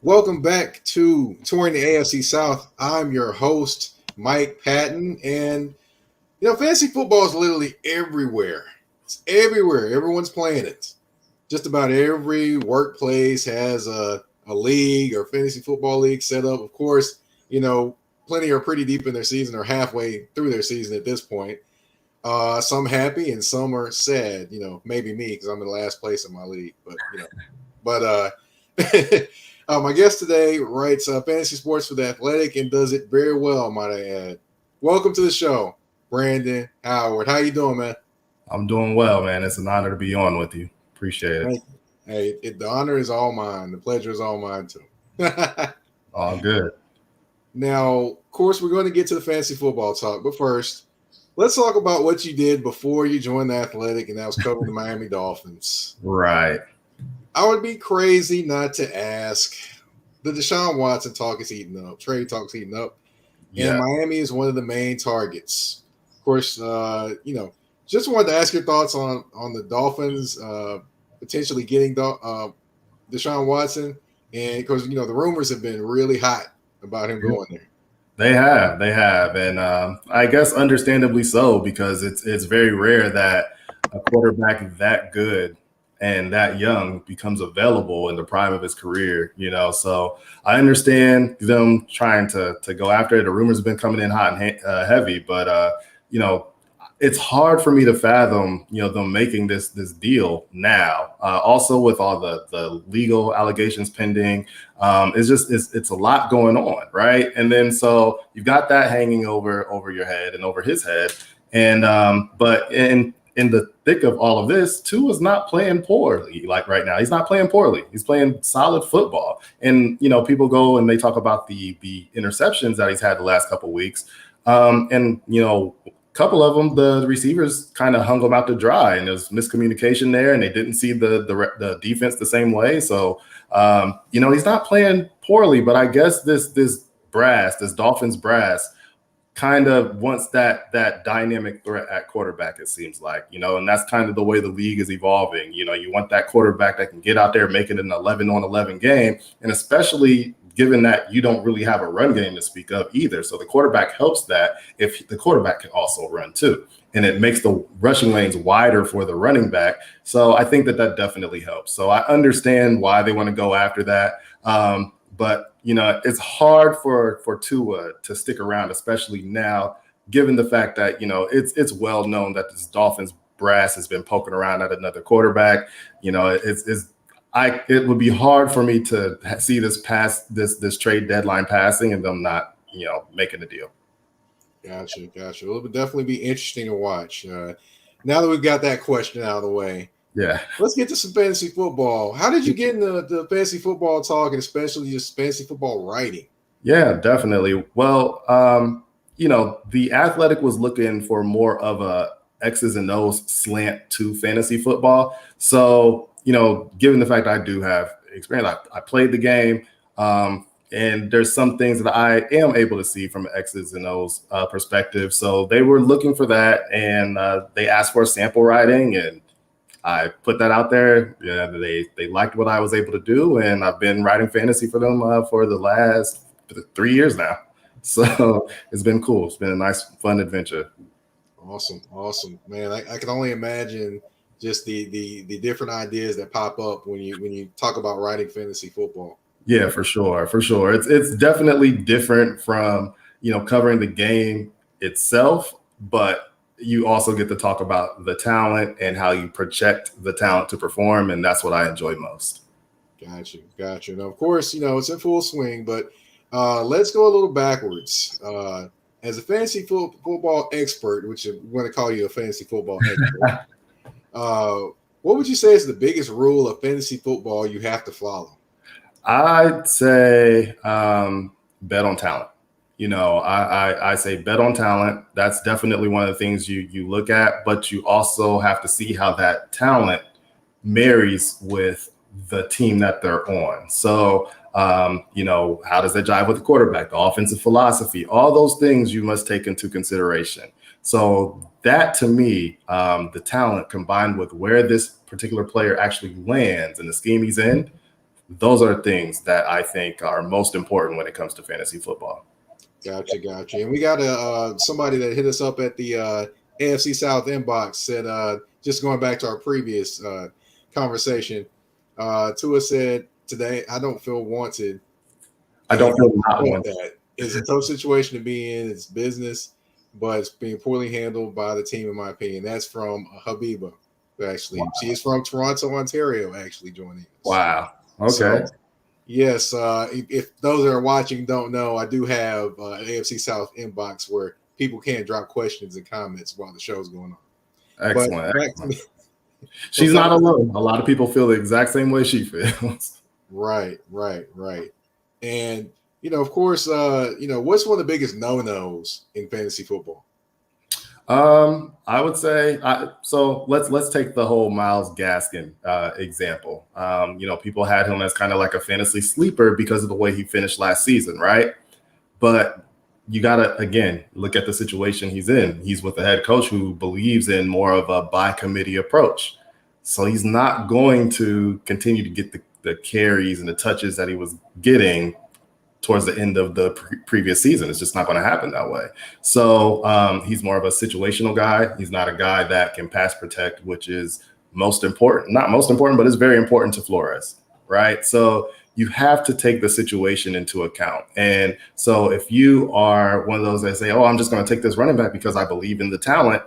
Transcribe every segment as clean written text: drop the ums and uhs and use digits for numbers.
Welcome back to Touring the AFC South. I'm your host, Mike Patton, and fantasy football is literally everywhere. It's everywhere. Everyone's playing it. Just about every workplace has a league or fantasy football league set up. Of course, plenty are pretty deep in their season or halfway through their season at this point. Some happy and some are sad. Maybe me because I'm in the last place in my league. But my guest today writes fantasy sports for The Athletic and does it very well, might I add. Welcome to the show, Brandon Howard. How you doing, man? I'm doing well, man. It's an honor to be on with you. Appreciate it. Hey, the honor is all mine. The pleasure is all mine, too. All good. Now, of course, we're going to get to the fantasy football talk, but first, let's talk about what you did before you joined The Athletic, and that was covering the Miami Dolphins. Right. I would be crazy not to ask. The Deshaun Watson talk is heating up. Trade talk's heating up. Yeah. And Miami is one of the main targets. Of course, just wanted to ask your thoughts on the Dolphins potentially getting Deshaun Watson. And because, the rumors have been really hot about him going there. They have. And I guess understandably so, because it's very rare that a quarterback that good and that young becomes available in the prime of his career, So I understand them trying to go after it. The rumors have been coming in hot and heavy, but it's hard for me to fathom, them making this deal now. Also with all the legal allegations pending, it's a lot going on, right? And then so you've got that hanging over your head and over his head, and but in the thick of all of this, Tua is not playing poorly. Like right now, he's not playing poorly. He's playing solid football. And, people go and they talk about the interceptions that he's had the last couple of weeks. And, a couple of them, the receivers kind of hung them out to dry, and there's miscommunication there, and they didn't see the defense the same way. So, he's not playing poorly, but I guess this Dolphins brass kind of wants that dynamic threat at quarterback, it seems like, and that's kind of the way the league is evolving. You want that quarterback that can get out there, make it an 11-on-11 game, and especially given that you don't really have a run game to speak of either. So the quarterback helps that if the quarterback can also run too, and it makes the rushing lanes wider for the running back. So I think that definitely helps. So I understand why they want to go after that. But it's hard for Tua to stick around, especially now, given the fact that, it's well known that this Dolphins brass has been poking around at another quarterback. It would be hard for me to see this trade deadline passing and them not, making a deal. Gotcha. It will definitely be interesting to watch. Now that we've got that question out of the way, yeah, let's get to some fantasy football. How did you get into the fantasy football talk, and especially just fantasy football writing? Yeah, definitely. Well, The Athletic was looking for more of a X's and O's slant to fantasy football. So, given the fact I do have experience, I played the game, and there's some things that I am able to see from an X's and O's perspective. So they were looking for that, and they asked for a sample writing, and I put that out there. Yeah, they liked what I was able to do, and I've been writing fantasy for them for the last 3 years now. So it's been cool. It's been a nice, fun adventure. Awesome, man. I can only imagine just the different ideas that pop up when you talk about writing fantasy football. Yeah, for sure. It's definitely different from covering the game itself, but you also get to talk about the talent and how you project the talent to perform, and that's what I enjoy most. Gotcha. Now, of course, it's in full swing, but let's go a little backwards. As a fantasy football expert, which I'm going to call you a fantasy football expert, what would you say is the biggest rule of fantasy football you have to follow? I'd say bet on talent. I say bet on talent. That's definitely one of the things you look at, but you also have to see how that talent marries with the team that they're on. So, how does that jive with the quarterback, the offensive philosophy, all those things you must take into consideration. So that, to me, the talent combined with where this particular player actually lands and the scheme he's in, Those are things that I think are most important when it comes to fantasy football. Gotcha. And we got somebody that hit us up at the AFC South Inbox said, just going back to our previous conversation, Tua said today, I don't feel wanted. I don't feel not wanted. That is a tough situation to be in. It's business, but it's being poorly handled by the team, in my opinion. That's from Habiba, actually. Wow. She is from Toronto, Ontario, actually joining us. Wow. Okay. So, yes, if those that are watching don't know, I do have an AFC South inbox where people can drop questions and comments while the show's going on. Excellent. She's not alone. A lot of people feel the exact same way she feels. Right. And, of course, what's one of the biggest no-nos in fantasy football? I would say, so let's take the whole Myles Gaskin example. People had him as kind of like a fantasy sleeper because of the way he finished last season, right? But you got to, again, look at the situation he's in. He's with a head coach who believes in more of a by committee approach. So he's not going to continue to get the carries and the touches that he was getting towards the end of the previous season. It's just not going to happen that way. So he's more of a situational guy. He's not a guy that can pass protect, which is not most important, but it's very important to Flores, right? So you have to take the situation into account. And so if you are one of those that say, oh, I'm just going to take this running back because I believe in the talent,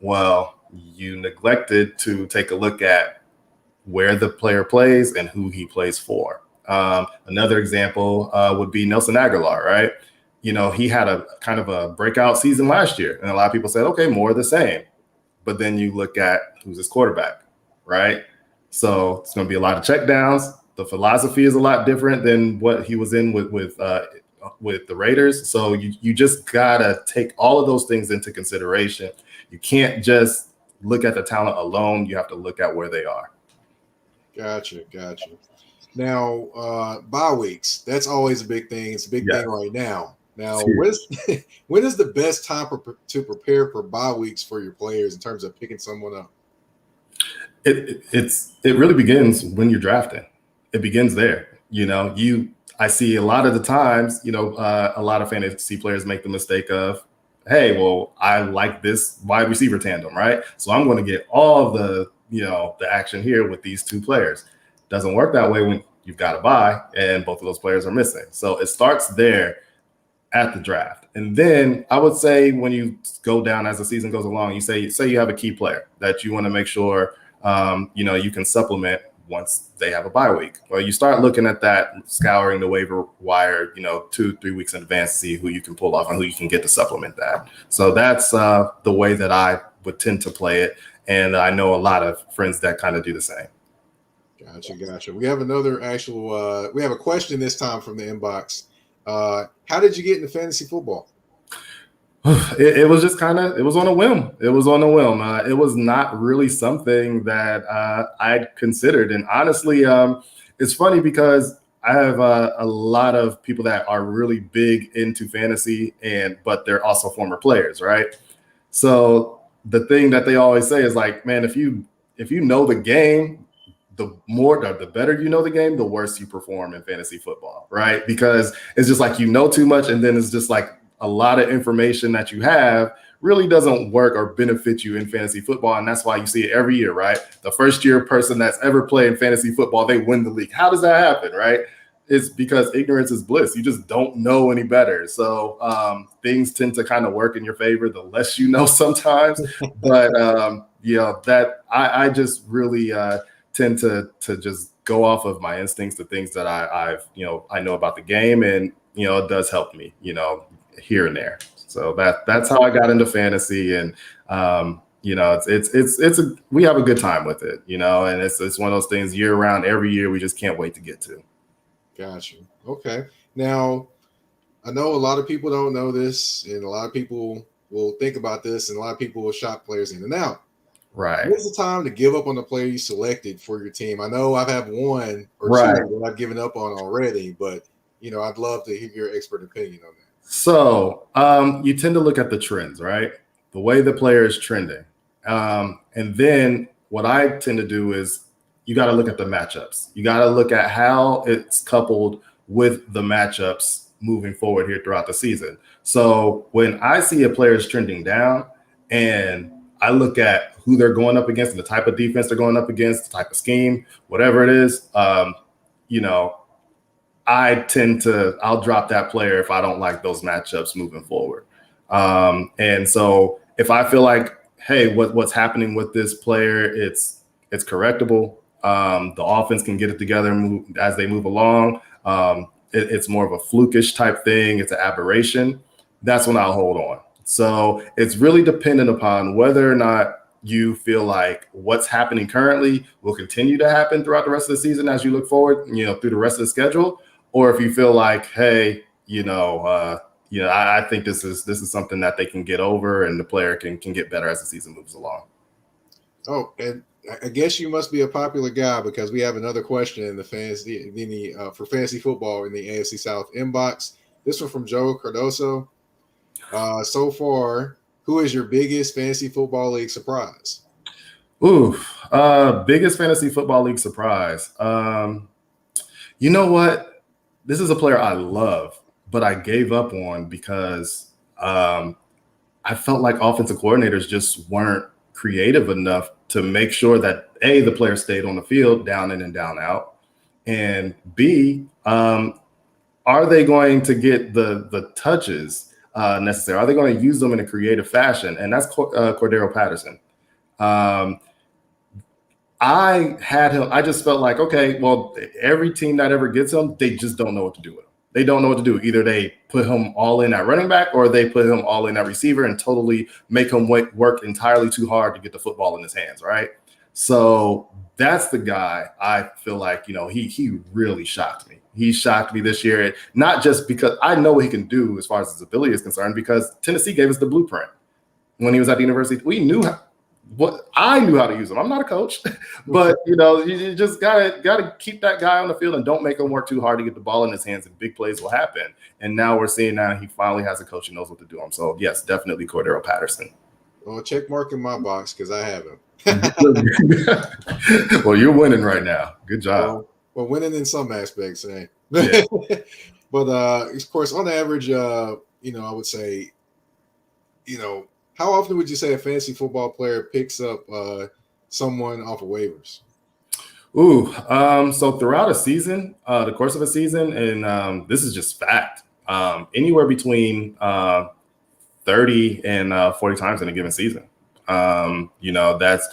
well, you neglected to take a look at where the player plays and who he plays for. Another example would be Nelson Aguilar, right? He had a kind of a breakout season last year, and a lot of people said, okay, more of the same. But then you look at who's his quarterback, right? So it's going to be a lot of checkdowns. The philosophy is a lot different than what he was in with the Raiders. So you just gotta take all of those things into consideration. You can't just look at the talent alone. You have to look at where they are. Gotcha. Now, bye weeks, that's always a big thing. It's a big thing right now. Now, when is the best time to prepare for bye weeks for your players in terms of picking someone up? It really begins when you're drafting. It begins there. I see a lot of the times, a lot of fantasy players make the mistake of, hey, well, I like this wide receiver tandem, right? So I'm going to get all the action here with these two players. Doesn't work that way when you've got to buy and both of those players are missing. So it starts there at the draft. And then I would say when you go down as the season goes along, you say you have a key player that you want to make sure, you can supplement once they have a bye week. Well, you start looking at that, scouring the waiver wire, 2-3 weeks in advance to see who you can pull off and who you can get to supplement that. So that's the way that I would tend to play it. And I know a lot of friends that kind of do the same. Gotcha. We have another we have a question this time from the inbox. How did you get into fantasy football? It was just it was on a whim. It was not really something that I'd considered. And honestly, it's funny because I have a lot of people that are really big into fantasy, but they're also former players, right? So the thing that they always say is like, man, if you know the game, the better you know the game, the worse you perform in fantasy football, right? Because it's just like too much, and then it's just like a lot of information that you have really doesn't work or benefit you in fantasy football. And that's why you see it every year, right? The first year person that's ever played fantasy football, they win the league. How does that happen, right? It's because ignorance is bliss. You just don't know any better. So things tend to kind of work in your favor the less you know sometimes. But I just really tend to just go off of my instincts, the things that I know about the game, and it does help me, here and there. So that's how I got into fantasy, and we have a good time with it, and it's one of those things year round, every year. We just can't wait to get to. Gotcha. Okay. Now, I know a lot of people don't know this, and a lot of people will think about this, and a lot of people will shop players in and out. Right. When's the time to give up on the player you selected for your team? I know I've had one or two that I've given up on already, but I'd love to hear your expert opinion on that. So you tend to look at the trends, right? The way the player is trending. And then what I tend to do is you got to look at the matchups. You got to look at how it's coupled with the matchups moving forward here throughout the season. So when I see a player is trending down and I look at who they're going up against and the type of defense they're going up against, the type of scheme, whatever it is, I'll drop that player if I don't like those matchups moving forward. And so if I feel like, hey, what's happening with this player, it's correctable. The offense can get it together as they move along. It's more of a flukish type thing. It's an aberration. That's when I'll hold on. So it's really dependent upon whether or not you feel like what's happening currently will continue to happen throughout the rest of the season as you look forward, through the rest of the schedule, or if you feel like, hey, I think this is something that they can get over and the player can get better as the season moves along. Oh, and I guess you must be a popular guy because we have another question in the for fantasy football in the AFC South inbox. This one from Joe Cardoso. So far, who is your biggest fantasy football league surprise? Biggest fantasy football league surprise. You know what? This is a player I love, but I gave up on because I felt like offensive coordinators just weren't creative enough to make sure that A, the player stayed on the field down in and down out, and B, are they going to get the touches necessary? Are they going to use them in a creative fashion? And that's Cordero Patterson. I had him. I just felt like, okay, well, every team that ever gets him, they just don't know what to do with him. They don't know what to do. Either they put him all in at running back or they put him all in at receiver and totally make him work entirely too hard to get the football in his hands, right? So that's the guy I feel like, he really shocked me. He shocked me this year, not just because I know what he can do as far as his ability is concerned, because Tennessee gave us the blueprint when he was at the university. We knew I knew how to use him. I'm not a coach, but you just gotta keep that guy on the field and don't make him work too hard to get the ball in his hands, and big plays will happen. And now we're seeing that he finally has a coach who knows what to do him. So yes, definitely Cordero Patterson. Well, check mark in my box because I have him. Well, you're winning right now. Good job. Well, winning in some aspects, eh? Yeah. But of course, on average, I would say, how often would you say a fantasy football player picks up someone off of waivers? So throughout a season, the course of a season, and this is just fact, anywhere between 30 and 40 times in a given season. That's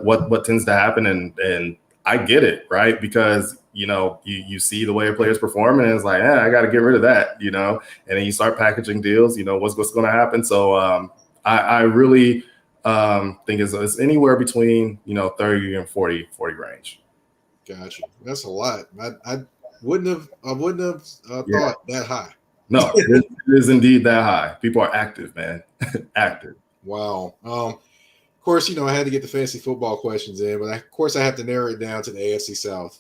what tends to happen, and I get it, right? Because you see the way a player's performing, and it's like, I got to get rid of that, and then you start packaging deals. What's going to happen. So I really think it's anywhere between 30 and 40 range. Gotcha. That's a lot. I wouldn't have thought that high. No, it is indeed that high. People are active, man. Active. Wow. Of course, I had to get the fantasy football questions in, but of course I have to narrow it down to the AFC South.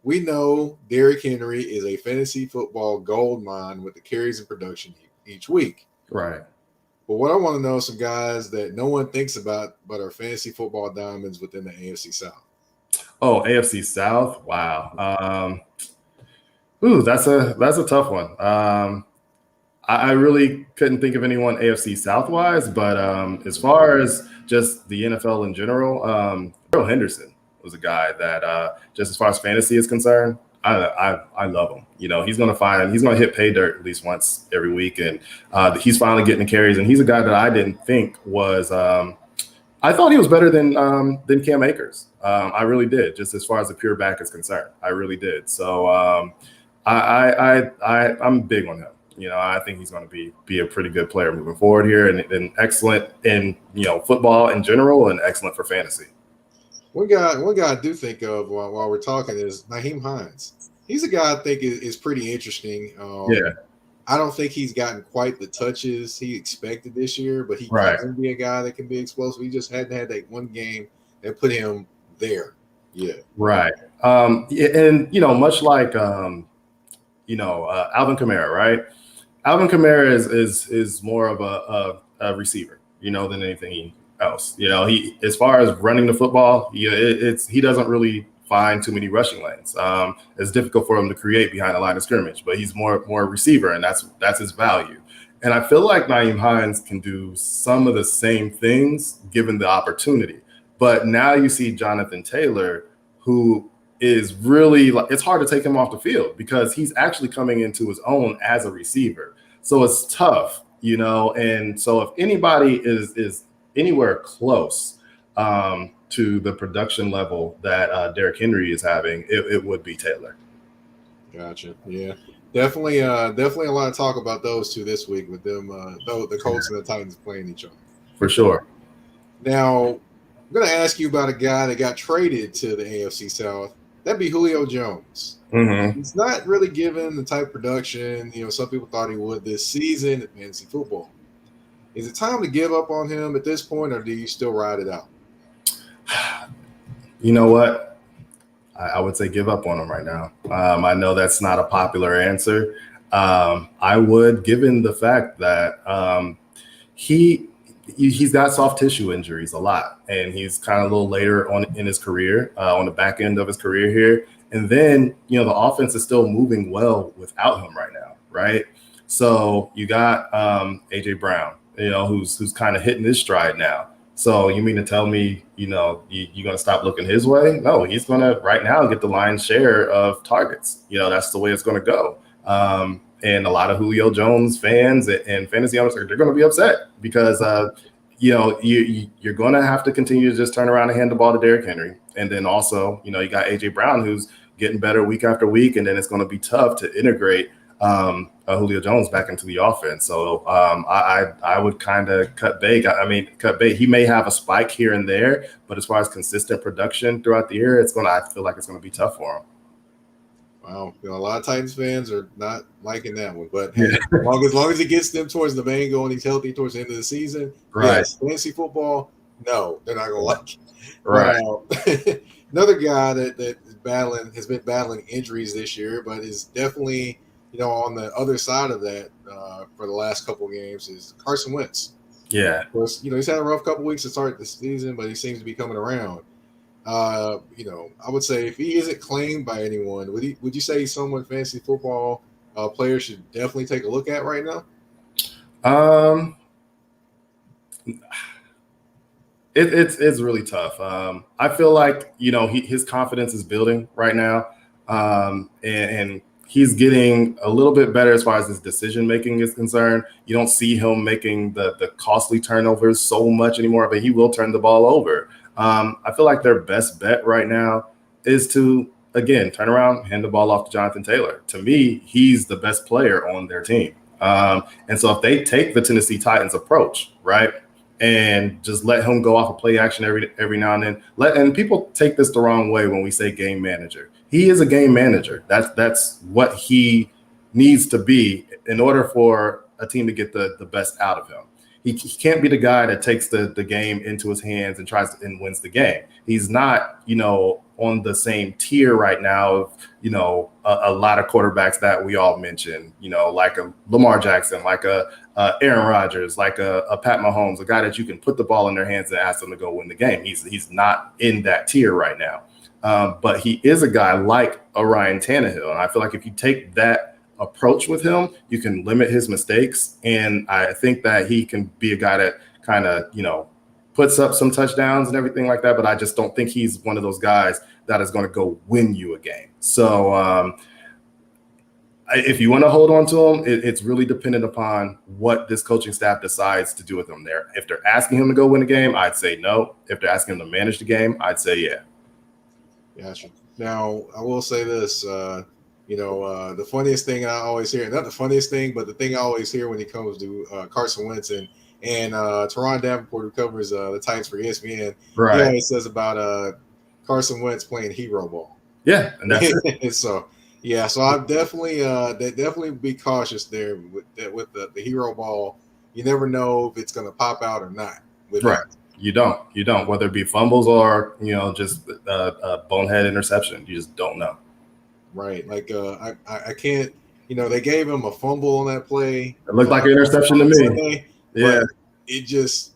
We know Derrick Henry is a fantasy football gold mine with the carries and production each week. Right. But what I want to know is some guys that no one thinks about but are fantasy football diamonds within the AFC South. Oh, AFC South. Wow. That's a tough one. I really couldn't think of anyone AFC South-wise, but as far as just the NFL in general, Darrell Henderson was a guy that just as far as fantasy is concerned, I love him. He's going to hit pay dirt at least once every week, and he's finally getting the carries. And he's a guy that I didn't think was. I thought he was better than Cam Akers. I really did, just as far as the pure back is concerned. I really did. So I'm big on him. I think he's going to be a pretty good player moving forward here, and excellent in football in general, and excellent for fantasy. One guy I do think of while we're talking is Nyheim Hines. He's a guy I think is pretty interesting. I don't think he's gotten quite the touches he expected this year, but he can be a guy that can be explosive. He just hadn't had that one game that put him there. Yeah. Right. And much like Alvin Kamara, right? Alvin Kamara is more of a receiver, than anything else. He, as far as running the football, he doesn't really find too many rushing lanes. It's difficult for him to create behind the line of scrimmage, but he's more a receiver, and that's his value. And I feel like Nyheim Hines can do some of the same things given the opportunity. But now you see Jonathan Taylor, who is really like, it's hard to take him off the field because he's actually coming into his own as a receiver. So it's tough, and so if anybody is anywhere close to the production level that Derrick Henry is having, it would be Taylor. Gotcha. Yeah, definitely a lot of talk about those two this week with them, the Colts and the Titans playing each other. For sure. Now, I'm going to ask you about a guy that got traded to the AFC South. That'd be Julio Jones. Mm-hmm. He's not really given the type of production, some people thought he would this season in fantasy football. Is it time to give up on him at this point, or do you still ride it out? You know what? I would say give up on him right now. I know that's not a popular answer. I would, given the fact that he's got soft tissue injuries a lot, and he's kind of a little later on in his career, on the back end of his career here. And then, the offense is still moving well without him right now, right? So you got AJ Brown, who's kind of hitting his stride now. So you mean to tell me, you're going to stop looking his way? No, he's going to right now get the lion's share of targets. That's the way it's going to go. And a lot of Julio Jones fans and fantasy owners, they're going to be upset because, you're going to have to continue to just turn around and hand the ball to Derrick Henry. And then also, you got AJ Brown, who's getting better week after week. And then it's going to be tough to integrate Julio Jones back into the offense. So I would kind of cut bait. He may have a spike here and there, but as far as consistent production throughout the year, I feel like it's going to be tough for him. Wow, a lot of Titans fans are not liking that one, but hey, as long as he gets them towards the main goal and he's healthy towards the end of the season, right? Yes, fantasy football, no, they're not going to like it. Right. Another guy that has been battling injuries this year, but is definitely on the other side of that for the last couple of games is Carson Wentz. Yeah, of course, he's had a rough couple of weeks to start the season, but he seems to be coming around. I would say if he isn't claimed by anyone, would you say he's someone fantasy football players should definitely take a look at right now? It's really tough. I feel like his confidence is building right now, and he's getting a little bit better as far as his decision making is concerned. You don't see him making the costly turnovers so much anymore, but he will turn the ball over. I feel like their best bet right now is to, again, turn around, hand the ball off to Jonathan Taylor. To me, he's the best player on their team. And so if they take the Tennessee Titans approach, right, and just let him go off of play action every now and then, and people take this the wrong way when we say game manager. He is a game manager. That's what he needs to be in order for a team to get the best out of him. He can't be the guy that takes the game into his hands and tries to and wins the game. He's not, on the same tier right now of, a lot of quarterbacks that we all mentioned, like a Lamar Jackson, like a Aaron Rodgers, like a Pat Mahomes, a guy that you can put the ball in their hands and ask them to go win the game. He's not in that tier right now. But he is a guy like a Ryan Tannehill. And I feel like if you take that approach with him, you can limit his mistakes. And I think that he can be a guy that kind of, puts up some touchdowns and everything like that. But I just don't think he's one of those guys that is going to go win you a game. So if you want to hold on to him, it's really dependent upon what this coaching staff decides to do with him there. If they're asking him to go win a game, I'd say no. If they're asking him to manage the game, I'd say yeah. Gotcha. Now, I will say this, the funniest thing I always hear, not the funniest thing, but the thing I always hear when it comes to Carson Wentz and Teron Davenport, who covers the Titans for ESPN, right. He always says about Carson Wentz playing hero ball. Yeah, and that's it. So I'm definitely be cautious there with the hero ball. You never know if it's going to pop out or not. Right. You don't, whether it be fumbles or, just a bonehead interception. You just don't know. Right. Like, I can't, they gave him a fumble on that play. It looked like an interception to me. Sunday, yeah. It just,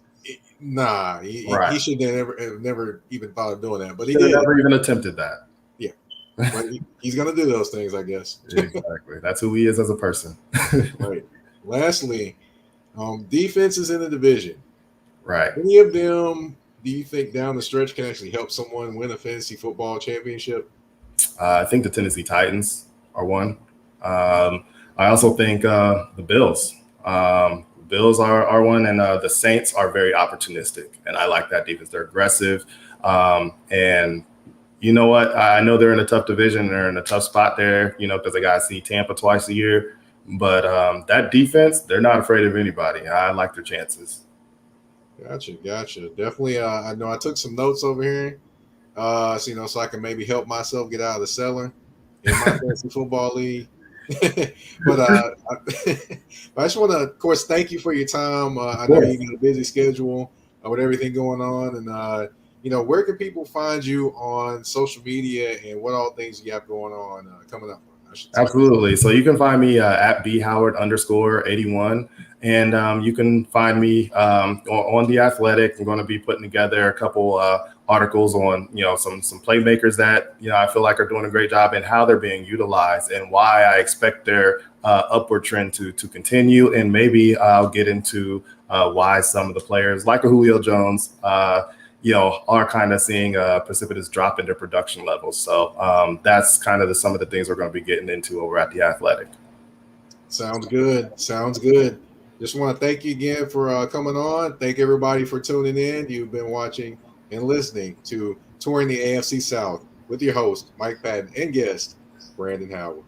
Nah, he Right. should have never even thought of doing that, but he Should have did. never even attempted that. Yeah, but he's gonna do those things, I guess. Exactly. That's who he is as a person. Right. Lastly, defenses in the division. Right. Any of them do you think down the stretch can actually help someone win a fantasy football championship? I think the Tennessee Titans are one. I also think the Bills. Bills are one, and the Saints are very opportunistic, and I like that defense. They're aggressive, and you know what? I know they're in a tough division. They're in a tough spot there, because they got to see Tampa twice a year. But that defense, they're not afraid of anybody. I like their chances. Gotcha. Definitely. I know I took some notes over here, so I can maybe help myself get out of the cellar in my fantasy football league. but I just want to, of course, thank you for your time. I know you got a busy schedule with everything going on, and where can people find you on social media and what all things you have going on coming up? Absolutely. So you can find me at bhoward_81. And you can find me on The Athletic. I'm going to be putting together a couple articles on, some playmakers that, I feel like are doing a great job and how they're being utilized and why I expect their upward trend to continue. And maybe I'll get into why some of the players like a Julio Jones, are kind of seeing a precipitous drop in their production levels. So that's kind of some of the things we're going to be getting into over at The Athletic. Sounds good. Just want to thank you again for coming on. Thank everybody for tuning in. You've been watching and listening to Touring the AFC South with your host, Mike Patton, and guest, Brandon Howard.